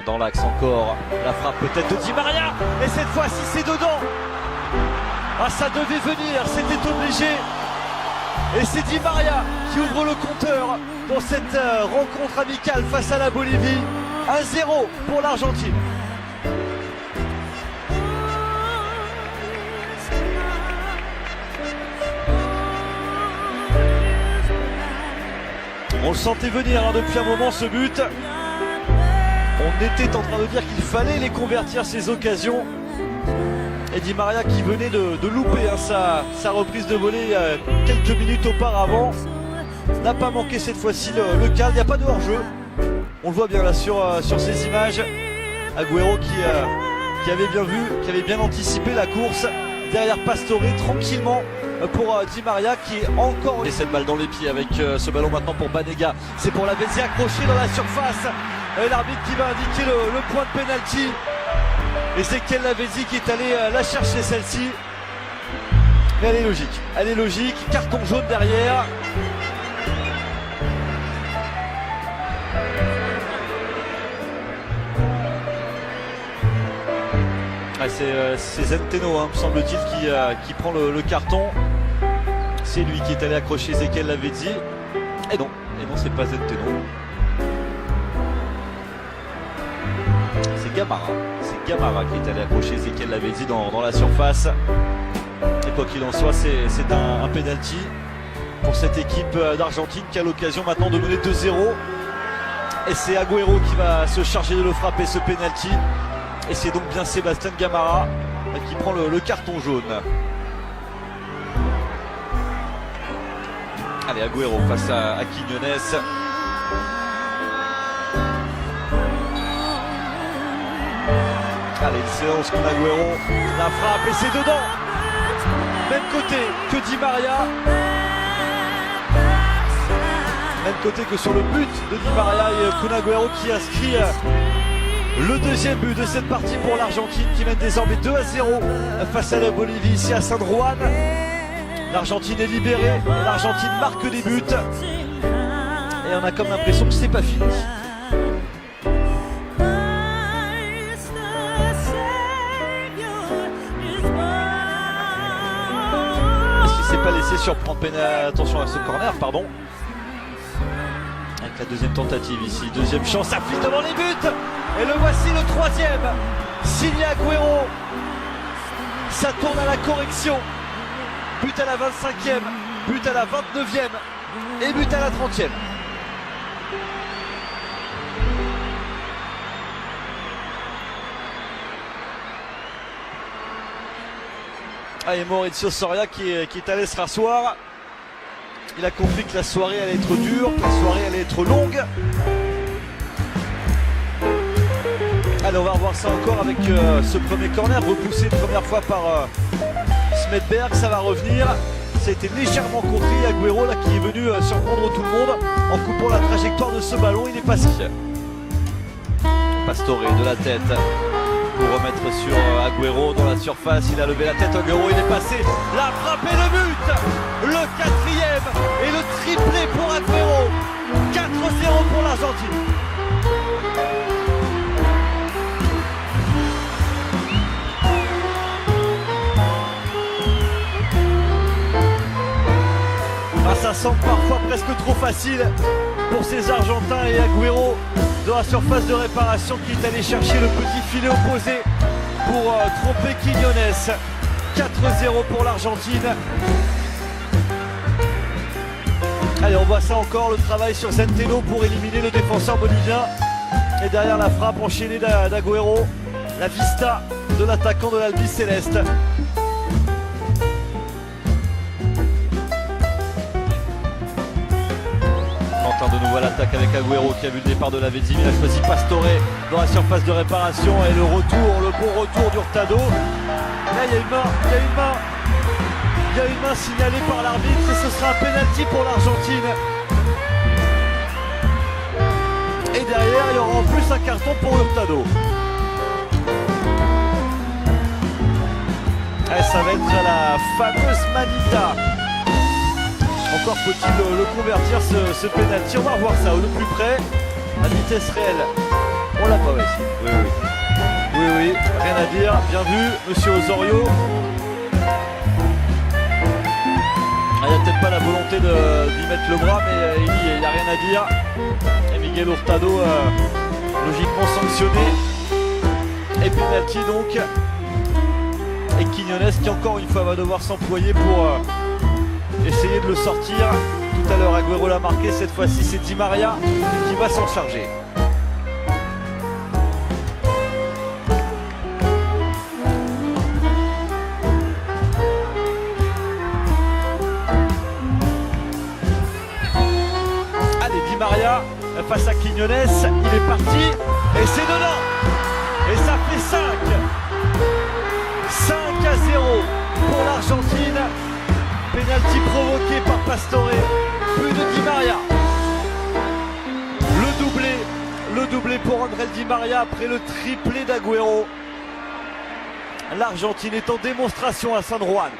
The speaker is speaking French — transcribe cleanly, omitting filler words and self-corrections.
Dans l'axe encore, la frappe peut-être de Di Maria, et cette fois-ci c'est dedans. Ah, ça devait venir, c'était obligé. Et c'est Di Maria qui ouvre le compteur dans cette rencontre amicale face à la Bolivie. 1-0 pour l'Argentine. On le sentait venir depuis un moment ce but. On était en train de dire qu'il fallait les convertir ces occasions. Et Di Maria qui venait de louper sa reprise de volée quelques minutes auparavant n'a pas manqué cette fois-ci le cadre. Il n'y a pas de hors-jeu. On le voit bien là sur ces images. Agüero qui avait bien vu, qui avait bien anticipé la course. Derrière Pastore tranquillement pour Di Maria qui est encore... Et cette balle dans les pieds avec ce ballon maintenant pour Banega. C'est pour Lavezzi accroché dans la surface. Et l'arbitre qui va indiquer le point de pénalty. Et c'est Ken Lavezzi qui est allé la chercher celle-ci. Mais elle est logique. Elle est logique. Carton jaune derrière. Ah, c'est Zenteno, me semble-t-il, qui prend le carton. C'est lui qui est allé accrocher Ezequiel Lavezzi. Et non, c'est pas Zenteno. C'est Gamarra. C'est Gamarra qui est allé accrocher Ezequiel Lavezzi dans la surface. Et quoi qu'il en soit, c'est un penalty pour cette équipe d'Argentine qui a l'occasion maintenant de mener 2-0. Et c'est Agüero qui va se charger de le frapper, ce penalty. Et c'est donc bien Sébastien Gamarra qui prend le carton jaune. Allez, Agüero face à Quiñones. Allez, il s'élance con Agüero. La frappe et c'est dedans. Même côté que Di Maria. Même côté que sur le but de Di Maria et Kun Agüero qui inscrit le deuxième but de cette partie pour l'Argentine qui mène désormais 2-0 face à la Bolivie ici à San Juan. L'Argentine est libérée, l'Argentine marque des buts et on a comme l'impression que c'est pas fini. Est-ce qu'il s'est pas laissé surprendre? Attention à ce corner, pardon. Avec la deuxième tentative ici, deuxième chance, ça file devant les buts. Et le voici le troisième, signé Agüero. Ça tourne à la correction. But à la 25e, but à la 29e et but à la 30e. Et Maurizio Soria qui est allé se rasseoir. Il a compris que la soirée allait être dure, que la soirée allait être longue. Allez, on va revoir ça encore avec ce premier corner repoussé une première fois par Smedberg. Ça va revenir. Ça a été légèrement contré. Agüero là qui est venu surprendre tout le monde en coupant la trajectoire de ce ballon. Il est passé. Pastore de la tête pour remettre sur Agüero dans la surface. Il a levé la tête. Agüero, il est passé. La frappe et le but. Le quatrième et le triplé pour Agüero. 4-0 pour l'Argentine. Ça semble parfois presque trop facile pour ces Argentins et Agüero dans la surface de réparation qui est allé chercher le petit filet opposé pour tromper Quiñones. 4-0 pour l'Argentine. Allez, on voit ça encore, le travail sur Zenteno pour éliminer le défenseur bolivien. Et derrière la frappe enchaînée d'Agüero, la vista de l'attaquant de l'Albi Céleste. De nouveau à l'attaque avec Agüero qui a vu le départ de Lavezzi. Il a choisi Pastore dans la surface de réparation et le bon retour d'Hurtado. Là il y a une main, il y a une main signalée par l'arbitre et ce sera un penalty pour l'Argentine. Et derrière il y aura en plus un carton pour Hurtado. Et ça va être la fameuse manita. Encore faut-il le convertir ce penalty. On va revoir ça de plus près. À vitesse réelle On l'a pas ici. Oui, oui. Oui, oui, rien à dire. Bien vu, monsieur Osorio. Il n'y a peut-être pas la volonté d'y mettre le bras, mais il n'y a rien à dire. Et Miguel Hurtado, logiquement sanctionné. Et penalty donc. Et Quiñones qui encore une fois va devoir s'employer pour essayer de le sortir. Tout à l'heure Agüero l'a marqué, cette fois-ci c'est Di Maria qui va s'en charger. Allez, Di Maria face à Quiñones, il est parti et c'est dedans. Et ça fait 5 à 0 pour l'Argentine. Penalty provoqué par Pastore. But de Di Maria. Le doublé pour André Di Maria après le triplé d'Agüero. L'Argentine est en démonstration à San Juan.